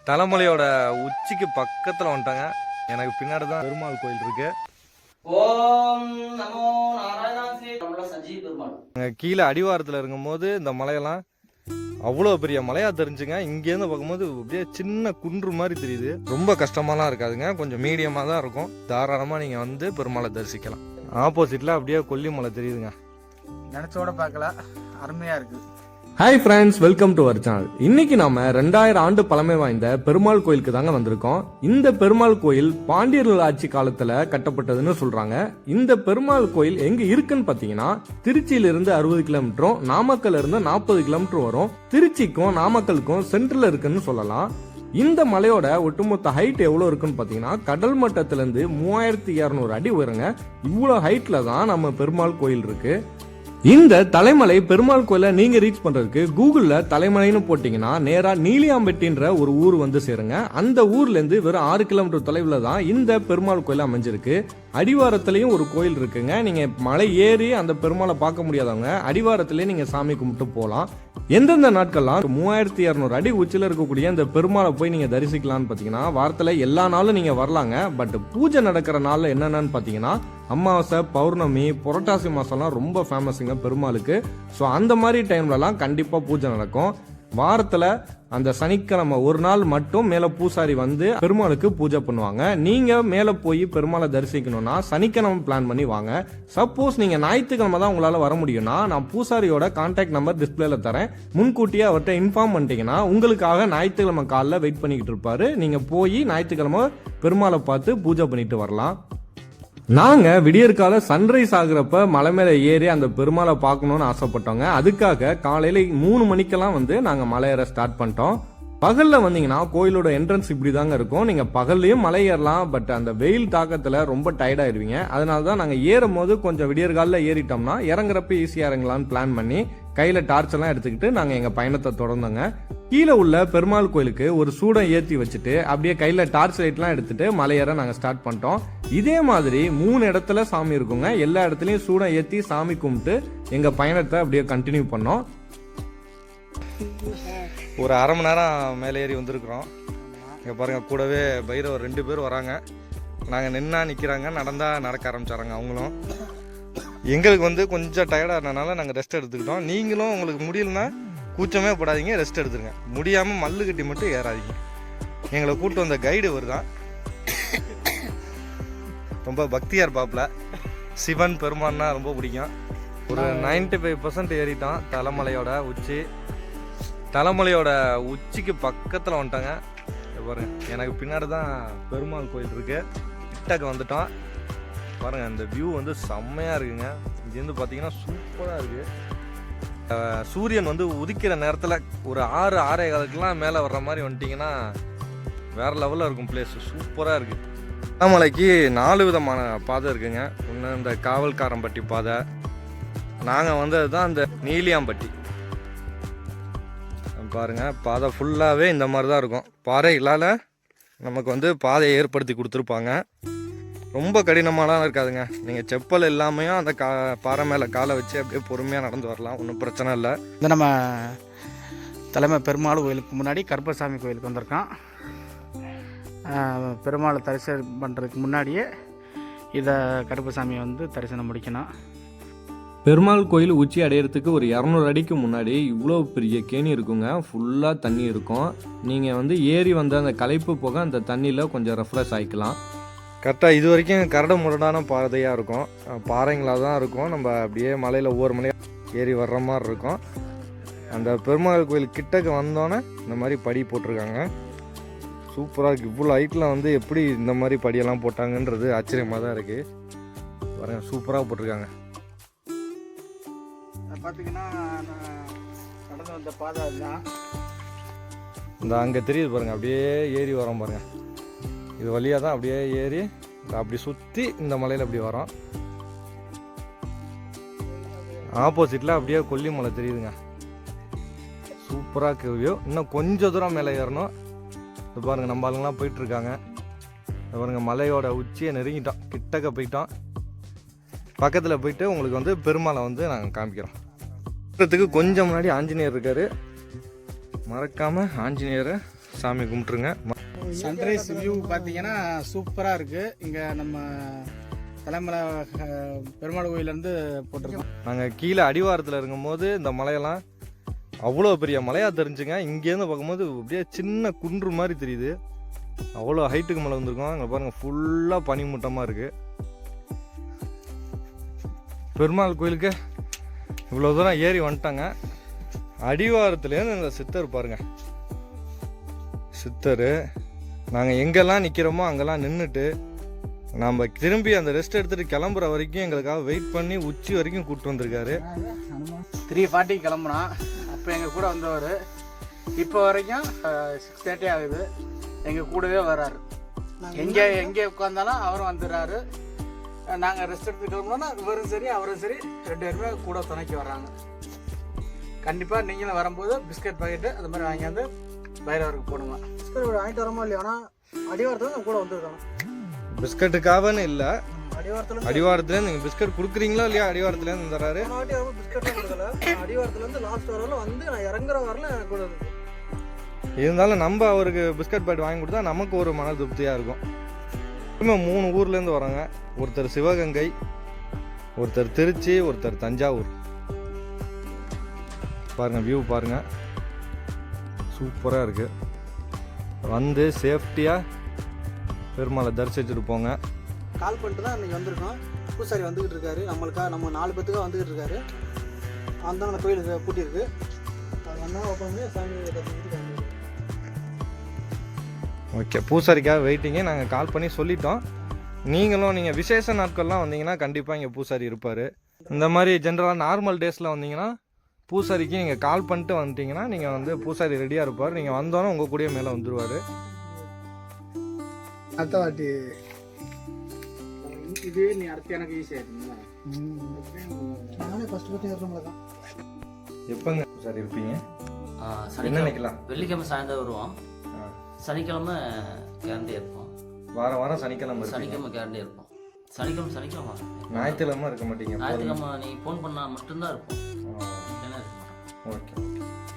தலைமலையோட உச்சிக்கு பக்கத்தில் வந்துட்டாங்க. எனக்கு பின்னாடி தான் பெருமாள் கோயில் இருக்கு. ஓம் நமோ நாராயணாய சஞ்சீவ பெருமாள். கீழே அடிவாரத்தில் இருக்கும்போது இந்த மலையெல்லாம் அவ்வளோ பெரிய மலையா தெரிஞ்சுங்க. இங்கேருந்து பார்க்கும்போது அப்படியே சின்ன குன்று மாதிரி தெரியுது. ரொம்ப கஷ்டமாலாம் இருக்காதுங்க, கொஞ்சம் மீடியமாக தான் இருக்கும். தாராளமாக நீங்கள் வந்து பெருமாளை தரிசிக்கலாம். ஆப்போசிட்டில் அப்படியே கொல்லிமலை தெரியுதுங்க. நினச்சோட பார்க்கல, அருமையாக இருக்குது. Hi friends, welcome to our channel. இன்னைக்கு நாம 2000 ஆண்டு பழமை வாய்ந்த பெருமாள் கோயிலுக்கு தாங்க வந்திருக்கோம். இந்த பெருமாள் கோயில் பாண்டியர்கள் ஆட்சி காலத்துல கட்டப்பட்டதுன்னு சொல்றாங்க. இந்த பெருமாள் கோயில் எங்க இருக்குன்னு பாத்தீங்கன்னா, திருச்சியில இருந்து 60 கிலோமீட்டரும் நாமக்கல்ல இருந்து 40 கிலோமீட்டர் வரும். திருச்சிக்கும் நாமக்கலுக்கும் சென்ட்ரல் இருக்குன்னு சொல்லலாம். இந்த மலையோட ஒட்டுமொத்த ஹைட் எவ்வளவு இருக்குன்னு பாத்தீங்கன்னா, கடல் மட்டத்துல இருந்து 3200 அடி உயரங்க. இவ்வளவு ஹைட்ல தான் நம்ம பெருமாள் கோயில் இருக்கு. இந்த தலைமலை பெருமாள் கோயிலை நீங்க ரீச் பண்றதுக்கு கூகுள்ல தலைமலைன்னு போட்டீங்கன்னா நேரா நீலியாம்பட்டின்ற ஒரு ஊர் வந்து சேருங்க. அந்த ஊர்ல இருந்து வெறும் 6 கிலோமீட்டர் தொலைவுல தான் இந்த பெருமாள் கோயில் அமைஞ்சிருக்கு. அடிவாரத்திலையும் ஒரு கோயில் இருக்குங்க. நீங்க மலை ஏறி அந்த பெருமாளை பார்க்க முடியாதவங்க அடிவாரத்திலேயே நீங்க சாமி கும்பிட்டு போகலாம். எந்தெந்த நாட்கள்லாம் 3200 அடி உச்சில இருக்கக்கூடிய இந்த பெருமாளை போய் நீங்க தரிசிக்கலாம்னு பாத்தீங்கன்னா, வாரத்துல எல்லா நாளும் நீங்க வரலாங்க. பட் பூஜை நடக்கிற நாள்ல என்னென்னு பாத்தீங்கன்னா, அமாவாசை, பௌர்ணமி, புரட்டாசி மாசம்லாம் ரொம்ப ஃபேமஸுங்க பெருமாளுக்கு. ஸோ அந்த மாதிரி டைம்லலாம் கண்டிப்பா பூஜை நடக்கும். வாரத்துல அந்த சனிக்கிழமை ஒரு நாள் மட்டும் மேல பூசாரி வந்து பெருமாளுக்கு பூஜை பண்ணுவாங்க. நீங்க மேல போய் பெருமாளை தரிசிக்கணும்னா சனிக்கிழமை பிளான் பண்ணி வாங்க. சப்போஸ் நீங்க ஞாயிற்றுக்கிழமை தான் உங்களால வர முடியும்னா, நான் பூசாரியோட கான்டாக்ட் நம்பர் டிஸ்பிளேல தரேன். முன்கூட்டியே அவர்கிட்ட இன்ஃபார்ம் பண்ணிட்டீங்கன்னா உங்களுக்காக ஞாயிற்றுக்கிழமை காலைல வெயிட் பண்ணிக்கிட்டு இருப்பாரு. நீங்க போய் ஞாயிற்றுக்கிழமை பெருமாளை பார்த்து பூஜை பண்ணிட்டு வரலாம். நாங்க விடியற்கால சன்ரைஸ் ஆகுறப்ப மலை மேல ஏறி அந்த பெருமாளை பார்க்கணும்னு ஆசைப்பட்டோங்க. அதுக்காக காலையில 3 மணிக்கெல்லாம் வந்து நாங்க மலை ஏற ஸ்டார்ட் பண்ணிட்டோம். பகல்ல வந்தீங்கன்னா கோயிலோட என்ட்ரன்ஸ் இப்படி தாங்க இருக்கும். நீங்க பகல்லையும் மலை ஏறலாம், பட் அந்த வெயில் தாக்கத்துல ரொம்ப டயர்ட் ஆயிருவீங்க. அதனாலதான் நாங்க ஏறும் போது கொஞ்சம் விடியற்கால ஏறிட்டோம்னா இறங்குறப்ப ஈஸியா இறங்கலாம்னு பிளான் பண்ணி கையில டார்ச் எல்லாம் எடுத்துக்கிட்டு நாங்க எங்க பயணத்தை தொடர்ந்தோங்க. கீழே உள்ள பெருமாள் கோயிலுக்கு ஒரு சூடம் ஏற்றி வச்சுட்டு அப்படியே கையில டார்ச் லைட்லாம் எடுத்துட்டு மலையேற நாங்க ஸ்டார்ட் பண்ணிட்டோம். இதே மாதிரி 3 இடத்துல சாமி இருக்குங்க. எல்லா இடத்துலயும் சூடம் ஏற்றி சாமி கும்பிட்டு எங்க பயணத்தை அப்படியே கண்டினியூ பண்ணோம். ஒரு அரை மணி நேரம் மேலே ஏறி வந்திருக்கிறோம். இங்கே பாருங்கள், கூடவே பைரவர் 2 பேர் வராங்க. நாங்கள் நின்னா நிற்கிறாங்க, நடந்தால் நடக்க ஆரம்பிச்சாராங்க அவங்களும். எங்களுக்கு வந்து கொஞ்சம் டயர்டாக இருந்தனால நாங்கள் ரெஸ்ட் எடுத்துக்கிட்டோம். நீங்களும் உங்களுக்கு முடியலன்னா கூச்சமே போடாதீங்க, ரெஸ்ட் எடுத்துருங்க. முடியாமல் மல்லு கட்டி மட்டும் ஏறாதீங்க. எங்களை கூப்பிட்டு வந்த கைடு வருதான், ரொம்ப பக்தியாக இருப்பாப்புல. சிவன் பெருமான்னா ரொம்ப பிடிக்கும். ஒரு 95% ஏறிட்டோம். தலைமலையோட உச்சிக்கு பக்கத்தில் வந்துட்டாங்க. பாருங்க, எனக்கு பின்னாடி தான் பெருமாள் கோயில் இருக்கு. கிட்டக்க வந்துட்டோம். பாருங்க, இந்த வியூ வந்து செம்மையாக இருக்குங்க. இங்கேருந்து பார்த்தீங்கன்னா சூப்பராக இருக்கு. சூரியன் வந்து உதிக்கிற நேரத்தில் ஒரு 6-6:15 மேலே வர்ற மாதிரி வந்துட்டிங்கன்னா வேற லெவலில் இருக்கும். பிளேஸ் சூப்பராக இருக்குது. தலைமலைக்கு 4 விதமான பாதை இருக்குங்க. ஒன்று இந்த காவல்காரம்பட்டி பாதை, நாங்கள் வந்தது தான் இந்த நீலியாம்பட்டி. பாருங்க, பாதை ஃபுல்லாகவே இந்த மாதிரி தான் இருக்கும். பாறைகளால் நமக்கு வந்து பாதையை ஏற்படுத்தி கொடுத்துருப்பாங்க. ரொம்ப கடினமாலாம் இருக்காதுங்க. நீங்கள் செப்பல் இல்லாமையும் அந்த பாறை மேலே காலை வச்சு அப்படியே பொறுமையாக நடந்து வரலாம், ஒன்றும் பிரச்சனை இல்லை. இந்த நம்ம தலைமை பெருமாள் கோயிலுக்கு முன்னாடி கருப்பசாமி கோயிலுக்கு வந்திருக்கோம். பெருமாளை தரிசனம் பண்ணுறதுக்கு முன்னாடியே இதை கருப்பசாமியை வந்து தரிசனம் முடிக்கணும். பெருமாள் கோயில் உச்சி அடையிறதுக்கு ஒரு 200 அடிக்கு முன்னாடி இவ்வளோ பெரிய கேணி இருக்குங்க. ஃபுல்லாக தண்ணி இருக்கும். நீங்கள் வந்து ஏறி வந்த அந்த களைப்பு போக அந்த தண்ணியில் கொஞ்சம் ரெஃப்ரெஷ் ஆகிக்கலாம். கரெக்டாக இது வரைக்கும் கரடு முரடான பாதையாக இருக்கும், பாறைங்களாக தான் இருக்கும். நம்ம அப்படியே மலையில் ஒவ்வொரு மலையாக ஏறி வர்ற மாதிரி இருக்கும். அந்த பெருமாள் கோயில் கிட்டக்கு வந்தோன்னே இந்த மாதிரி படி போட்டிருக்காங்க. சூப்பராக இருக்குது. இவ்வளோ ஹைட்டில் வந்து எப்படி இந்த மாதிரி படியெல்லாம் போட்டாங்கன்றது ஆச்சரியமாக தான் இருக்குது. பாருங்கள், சூப்பராக போட்டிருக்காங்க. பார்த்தீங்கன்னா நடந்து வந்த பாதை தான் இந்த அங்கே தெரியுது பாருங்கள், அப்படியே ஏறி வரோம் பாருங்கள். இது வழியாக தான் அப்படியே ஏறி அப்படி சுற்றி இந்த மலையில் அப்படி வரோம். ஆப்போசிட்டில் அப்படியே கொல்லிமலை தெரியுதுங்க. சூப்பராக வியூ. இன்னும் கொஞ்சம் தூரம் மேலே ஏறணும். இது பாருங்கள், நம்ம ஆளுங்கெல்லாம் போயிட்டுருக்காங்க. இது பாருங்கள், மலையோட உச்சியை நெருங்கிட்டோம், கிட்டக்க போயிட்டோம். பக்கத்தில் போயிட்டு உங்களுக்கு வந்து பெருமாளை வந்து நாங்கள் காமிக்கிறோம். கொஞ்சம் முன்னாடி ஆஞ்சநேயர் இருக்கார். மறக்காமல் ஆஞ்சநேயரை சாமி கும்பிட்டுருங்க. சன்ரைஸ் வியூ பார்த்தீங்கன்னா சூப்பராக இருக்குது. இங்கே நம்ம தலைமலை பெருமாள் கோயிலேருந்து போட்டிருக்கோம். நாங்கள் கீழே அடிவாரத்தில் இருக்கும்போது இந்த மலையெல்லாம் அவ்வளோ பெரிய மலையாக தெரிஞ்சுங்க. இங்கேருந்து பார்க்கும்போது அப்படியே சின்ன குன்று மாதிரி தெரியுது. அவ்வளோ ஹைட்டுக்கு மலை வந்திருக்கோம். அங்கே பாருங்கள் ஃபுல்லாக பனிமூட்டமாக இருக்குது. பெருமாள் கோயிலுக்கு இவ்வளோ தூரம் ஏறி வந்துட்டாங்க. அடிவாரத்துலேருந்து இந்த சித்தர் பாருங்கள், சித்தர் நாங்கள் எங்கெல்லாம் நிற்கிறோமோ அங்கெல்லாம் நின்றுட்டு நம்ம திரும்பி அந்த ரெஸ்ட் எடுத்துகிட்டு கிளம்புற வரைக்கும் எங்களுக்காக வெயிட் பண்ணி உச்சி வரைக்கும் கூப்பிட்டு வந்திருக்காரு. 3:40 கிளம்புனா அப்போ எங்கள் கூட வந்தவர் இப்போ வரைக்கும் 6:30 ஆகுது. எங்கள் கூடவே வர்றாரு. எங்கே உட்காந்தாலும் அவரும் வந்துடுறாரு. நாங்கள் ரெஸ்ட் எடுத்து கிளம்புனோன்னா இவரும் சரி அவரும் சரி 2 பேருமே கூட துணைக்கு வர்றாங்க. கண்டிப்பாக நீங்களும் வரும்போது பிஸ்கட் பாக்கெட்டு அது மாதிரி வாங்கியாந்து பைரவருக்கு போடுங்க. பிஸ்கட் வாங்கிட்டு வரமா இல்லையா? ஆனால் அடிவாரத்தில் கூட வந்துருக்காங்க. பிஸ்கட்டுக்காகன்னு இல்லை, அடிவாரத்தில் அடிவாரத்துலேருந்து நீங்கள் பிஸ்கட் கொடுக்குறீங்களா இல்லையா? அடிவாரத்துலேருந்து தர்றாரு. வாட்டி அவங்க பிஸ்கட்லாம் கொடுக்கல. அடிவாரத்துலேருந்து லாஸ்ட் வரல வந்து நான் இறங்குற வரல எனக்கு கூட இருக்கு. இருந்தாலும் நம்ம அவருக்கு பிஸ்கட் பாக்கெட் வாங்கி கொடுத்தா நமக்கு ஒரு மன திருப்தியாக இருக்கும். இன்னும் 3 ஊர்லேருந்து வராங்க. ஒருத்தர் சிவகங்கை, ஒருத்தர் திருச்சி, ஒருத்தர் தஞ்சாவூர். பாருங்கள் வியூ பாருங்கள், சூப்பராக இருக்குது. வந்து சேஃப்டியாக பெருமாளை தரிசிச்சுட்டு போங்க. கால் பண்ணிட்டு தான் இன்னைக்கு வந்திருக்கோம். பூசாரி வந்துக்கிட்டு இருக்காரு. நம்மளுக்காக நம்ம 4 பேத்துக்காக வந்துக்கிட்டு இருக்காரு. அந்த அந்த கோயிலுக்கு கூட்டியிருக்கு. அது வந்தால் ஓப்பன் பண்ணி சாமி தரிசிச்சுட்டு ஓகே, பூசாரிக்காக வெயிட்டிங்க. நாங்கள் கால் பண்ணி சொல்லிட்டோம். நீங்கள் விசேஷ நாட்கள்லாம் வந்தீங்கன்னா கண்டிப்பாக இங்கே பூசாரி இருப்பார். இந்த மாதிரி ஜென்ரலாக நார்மல் டேஸில் வந்தீங்கன்னா பூசாரிக்கு நீங்கள் கால் பண்ணிட்டு வந்துட்டீங்கன்னா நீங்கள் வந்து பூசாரி ரெடியாக இருப்பார். நீங்கள் வந்தோன்னே உங்கள் கூடயே மேலே வந்துடுவார். அடுத்த வாட்டி இதுவே நீ அடுத்து எனக்கு ஈஸியாக இருக்குங்களா? நானே ஃபஸ்ட்டு பற்றி ஏறுறவங்கள தான். எப்போங்க பூசாரி இருப்பீங்க? சனிக்கிழமை நினைக்கலாம். வெள்ளிக்கிழமை சாயந்தரம் வருவோம். சனிக்கிழமை கேரண்டி இருப்போம். வாரம் சனிக்கிழமை. சனிக்கிழமை கேரண்டி இருப்போம். சனிக்கிழமை ஞாயிற்றுக்கிழமை இருக்க மாட்டீங்க? ஞாயிற்றுக்கிழமை நீ ஃபோன் பண்ணால் மட்டும்தான் இருப்போம். ஓகே.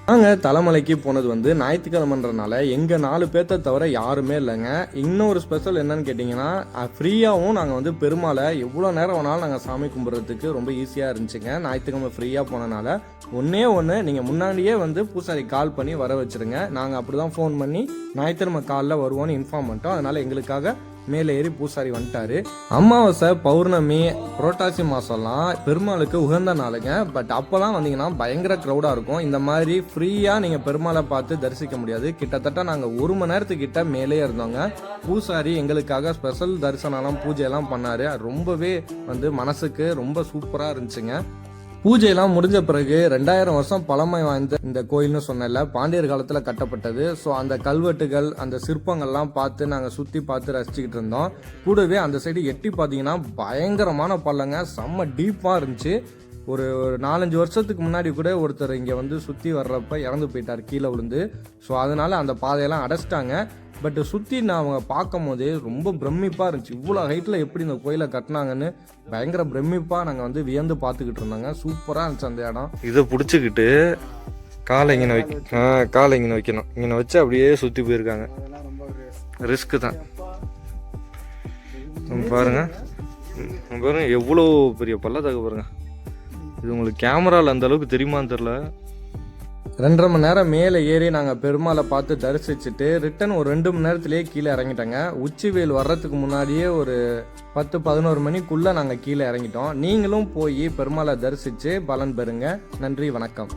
நாங்கள் தலைமலைக்கு போனது வந்து ஞாயிற்றுக்கிழமைன்றனால எங்கள் 4 பேர்த்த தவிர யாருமே இல்லைங்க. இன்னொரு ஸ்பெஷல் என்னன்னு கேட்டிங்கன்னா, ஃப்ரீயாகவும் நாங்கள் வந்து பெருமாளை எவ்வளோ நேரம் வேணாலும் நாங்கள் சாமி கும்பிட்றதுக்கு ரொம்ப ஈஸியாக இருந்துச்சுங்க. ஞாயிற்றுக்கிழமை ஃப்ரீயாக போனனால ஒன்றே நீங்கள் முன்னாடியே வந்து பூசாரி கால் பண்ணி வர வச்சுருங்க. நாங்கள் அப்படி தான் ஃபோன் பண்ணி ஞாயிற்றுக்கிழமை காலைல வருவோன்னு இன்ஃபார்ம் பண்ணிட்டோம். அதனால் எங்களுக்காக மேலே ஏறி பூசாரி வந்துட்டாரு. அமாவாசை, பௌர்ணமி, புரட்டாசி மாதம்லாம் பெருமாளுக்கு உகந்த நாளுங்க. பட் அப்போலாம் வந்தீங்கன்னா பயங்கர க்ரௌடாக இருக்கும். இந்த மாதிரி ஃப்ரீயாக நீங்கள் பெருமாளை பார்த்து தரிசிக்க முடியாது. கிட்டத்தட்ட நாங்கள் 1 மணி நேரத்துக்கிட்ட மேலே இருந்தோங்க. பூசாரி எங்களுக்காக ஸ்பெஷல் தரிசனம்லாம் பூஜையெல்லாம் பண்ணார். ரொம்பவே வந்து மனசுக்கு ரொம்ப சூப்பராக இருந்துச்சுங்க. பூஜையெல்லாம் முடிஞ்ச பிறகு 2000 வருஷம் பழமை வாய்ந்த இந்த கோயில்னு சொன்னல, பாண்டியர் காலத்தில் கட்டப்பட்டது. ஸோ அந்த கல்வெட்டுகள், அந்த சிற்பங்கள்லாம் பார்த்து நாங்கள் சுற்றி பார்த்து ரசிச்சுக்கிட்டு இருந்தோம். கூடவே அந்த சைடு எட்டி பார்த்தீங்கன்னா பயங்கரமான பள்ளங்க, செம்ம டீப்பாக இருந்துச்சு. ஒரு 4-5 வருஷத்துக்கு முன்னாடி கூட ஒருத்தர் இங்கே வந்து சுற்றி வர்றப்ப இறந்து போயிட்டார் கீழே விழுந்து. ஸோ அதனால் அந்த பாதையெல்லாம் அடைச்சிட்டாங்க. பட் சுற்றி நான் அவங்க பார்க்கும் போதே ரொம்ப பிரமிப்பாக இருந்துச்சு. இவ்வளோ ஹைட்டில் எப்படி இந்த கோயிலை கட்டினாங்கன்னு பயங்கர பிரமிப்பாக நாங்கள் வந்து வியந்து பார்த்துக்கிட்டு இருந்தாங்க. சூப்பராக இருந்துச்சு அந்த இடம். இதை பிடிச்சிக்கிட்டு காலை இங்கே வைக்கணும். இங்கே வச்சு அப்படியே சுற்றி போயிருக்காங்க. ரிஸ்க்கு தான். பாருங்க எவ்வளோ பெரிய பள்ளத்தாக்கு பாருங்க. இது உங்களுக்கு கேமராவில் அந்த அளவுக்கு தெரியுமான்னு தெரில. 2.5 மணி நேரம் மேலே ஏறி நாங்கள் பெருமாளை பார்த்து தரிசிச்சுட்டு ரிட்டன் ஒரு 2 மணி நேரத்துலேயே கீழே இறங்கிட்டோங்க. உச்சி வெயில் வர்றதுக்கு முன்னாடியே ஒரு 10-11 மணிக்குள்ளே நாங்கள் கீழே இறங்கிட்டோம். நீங்களும் போய் பெருமாளை தரிசித்து பலன் பெறுங்க. நன்றி, வணக்கம்.